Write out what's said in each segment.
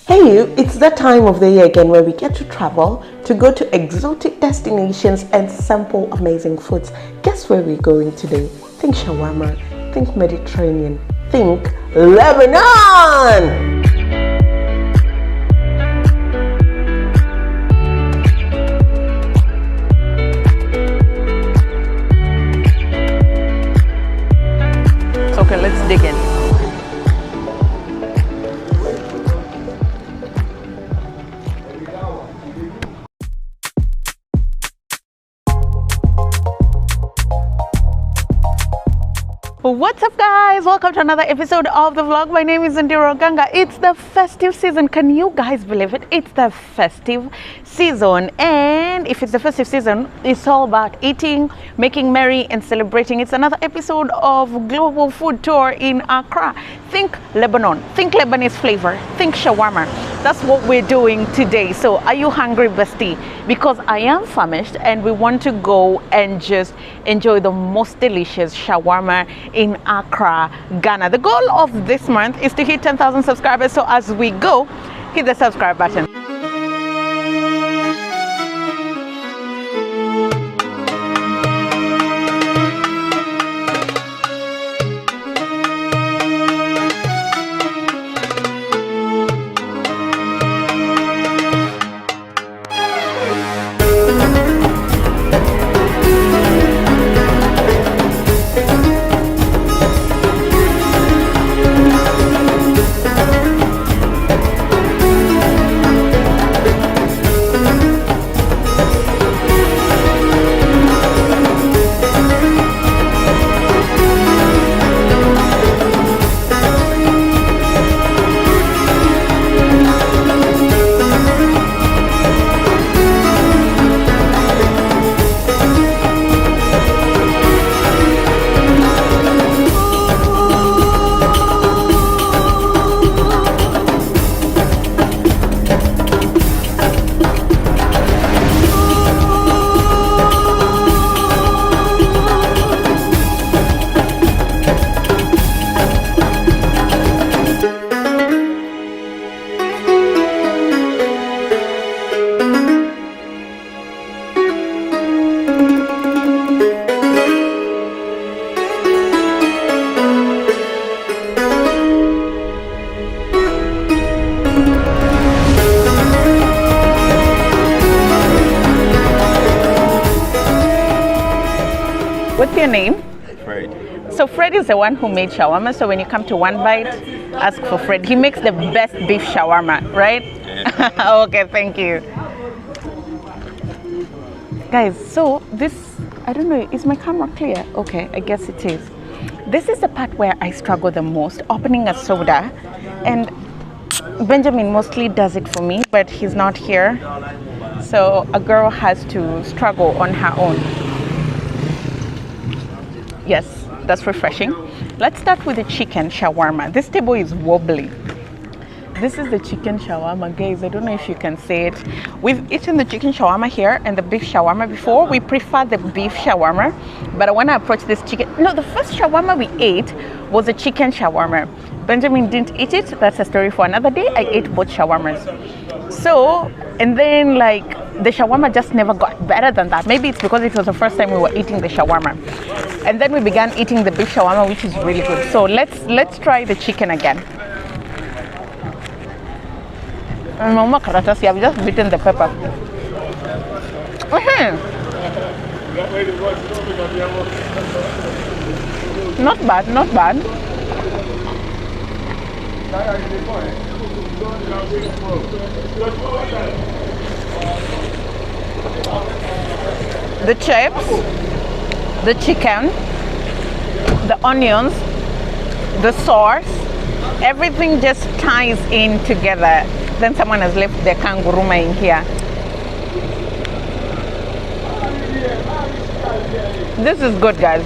Hey you, it's that time of the year again where we get to travel, to go to exotic destinations and sample amazing foods. Guess where we're going today? Think shawarma, think Mediterranean, think Lebanon! Okay, let's dig in. What's up guys, welcome to another episode of the vlog. My name is Ndiro Ganga. It's the festive season. Can you guys believe it? It's the festive season, and if it's the festive season, it's all about eating, making merry and celebrating. It's another episode of Global Food Tour in Accra. Think Lebanon, think Lebanese flavor, think shawarma. That's what we're doing today. So are you hungry, bestie? Because I am famished and we want to go and just enjoy the most delicious shawarma in Accra, Ghana. The goal of this month is to hit 10,000 subscribers. So as we go, hit the subscribe button. What's your name? Fred. So Fred is the one who made shawarma. So when you come to One Bite, ask for Fred. He makes the best beef shawarma, right? Yeah. Okay, thank you. Guys, so this, I don't know, is my camera clear? Okay, I guess it is. This is the part where I struggle the most, opening a soda. And Benjamin mostly does it for me, but he's not here. So a girl has to struggle on her own. Yes, that's refreshing. Let's start with the chicken shawarma. This table is wobbly. This is the chicken shawarma, guys. I don't know if you can see it. We've eaten the chicken shawarma here and the beef shawarma before. We prefer the beef shawarma, but I want to approach this chicken. No, the first shawarma we ate was a chicken shawarma. Benjamin didn't eat it. That's a story for another day. I ate both shawarmas. So, and then like the shawarma just never got better than that. Maybe it's because it was the first time we were eating the shawarma. And then we began eating the beef shawarma, which is really good. So let's try the chicken again. Mama Karatas, I've just beaten the pepper. Not bad, not bad. The chips, the chicken, the onions, the sauce, everything just ties in together. Then someone has left their kanguruma in here. This is good, guys.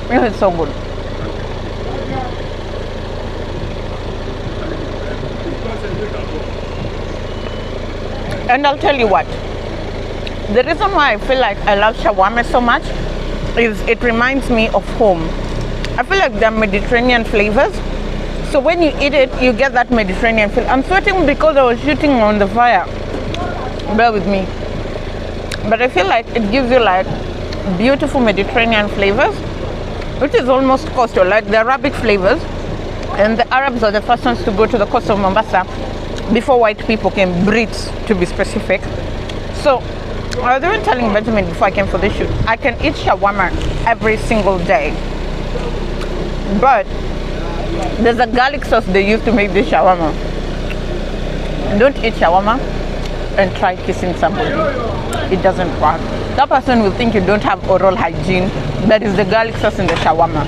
This is so good. And I'll tell you what, the reason why I feel like I love shawarma so much is it reminds me of home. I feel like the Mediterranean flavors So when you eat it, you get that Mediterranean feel. I'm sweating because I was shooting on the fire. Bear with me. But I feel like it gives you like beautiful Mediterranean flavors, which is almost coastal, like the Arabic flavors. And the Arabs are the first ones to go to the coast of Mombasa before white people came, Brits to be specific. So I was even telling Benjamin before I came for this shoot, I can eat shawarma every single day. But there's a garlic sauce they use to make this shawarma. Don't eat shawarma and try kissing somebody. It doesn't work. That person will think you don't have oral hygiene. That is the garlic sauce in the shawarma.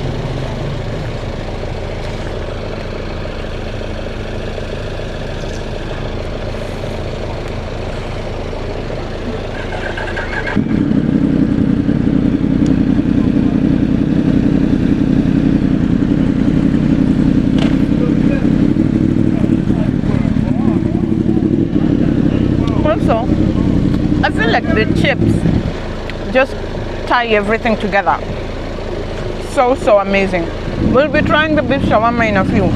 Also, I feel like the chips just tie everything together. So amazing. We'll be trying the beef shawarma in a few.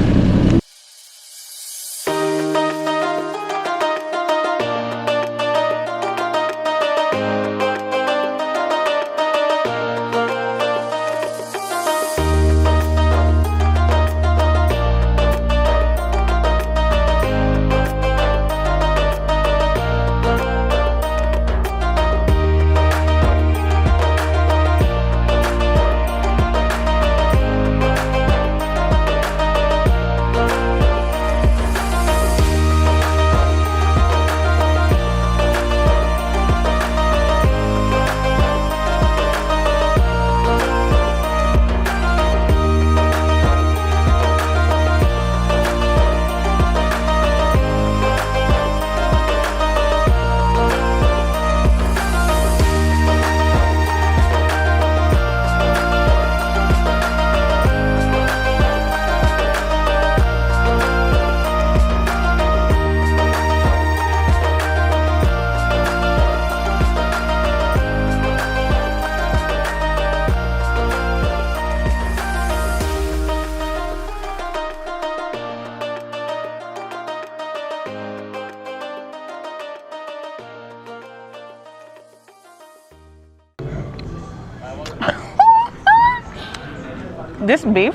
This beef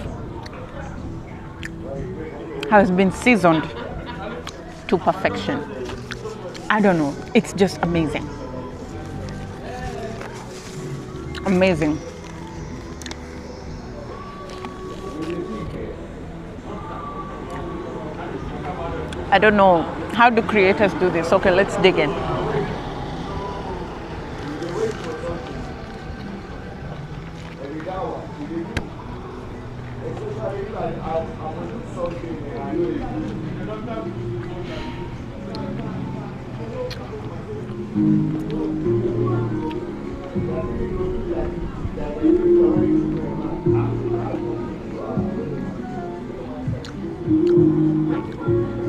has been seasoned to perfection. I don't know, it's just amazing. Amazing. I don't know, how do creators do this? Okay, let's dig in.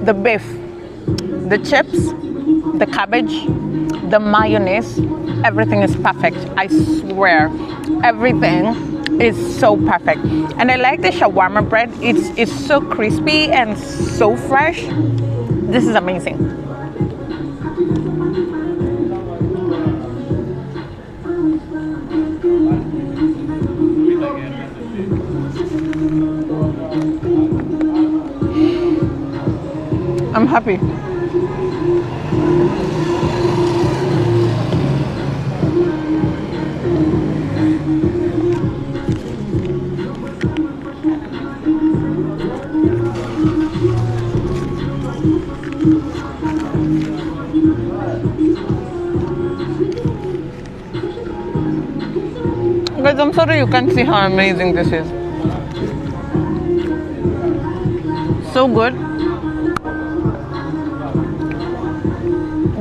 The beef, the chips, the cabbage, the mayonnaise, everything is perfect. I swear, everything is so perfect. And I like the shawarma bread. It's so crispy and so fresh. This is amazing. I'm happy. Guys, I'm sorry you can't see how amazing this is. So good.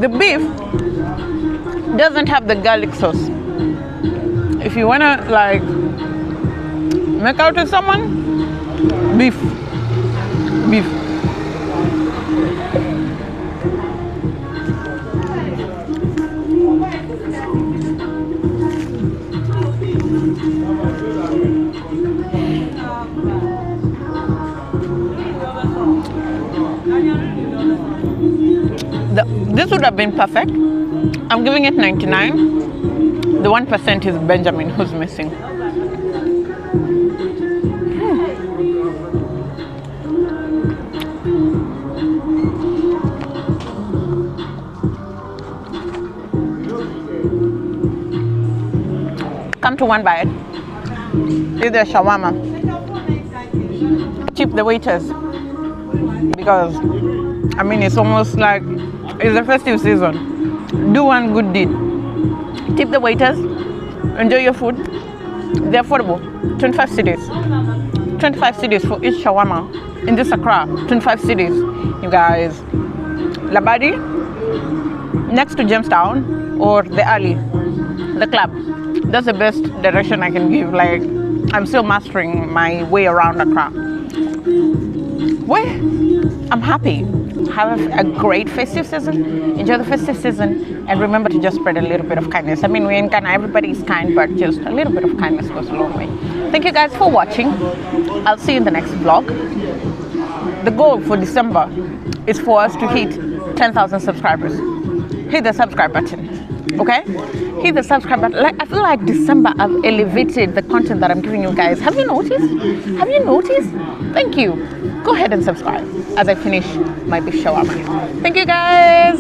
The beef doesn't have the garlic sauce. If you wanna like make out with someone, beef. This would have been perfect. I'm giving it 99. The 1% is Benjamin who's missing. Come to one bite. Eat the shawarma. Tip the waiters, because I mean it's almost like it's the festive season. Do one good deed. Tip the waiters. Enjoy your food. They're affordable. 25 cities. 25 cities for each shawarma. In this Accra, 25 cities. You guys. Labadi, next to Jamestown, or the alley, the club. That's the best direction I can give. Like, I'm still mastering my way around Accra. Well, I'm happy. Have a great festive season. Enjoy the festive season, and remember to just spread a little bit of kindness. I mean, we're in Ghana, everybody is kind, but just a little bit of kindness goes a long way. Thank you guys for watching. I'll see you in the next vlog. The goal for December is for us to hit 10,000 subscribers. Hit the subscribe button. Okay? Hit the subscribe button. Like, I feel like December I've elevated the content that I'm giving you guys. Have you noticed? Have you noticed? Thank you. Go ahead and subscribe as I finish my beef shawarma. Thank you guys.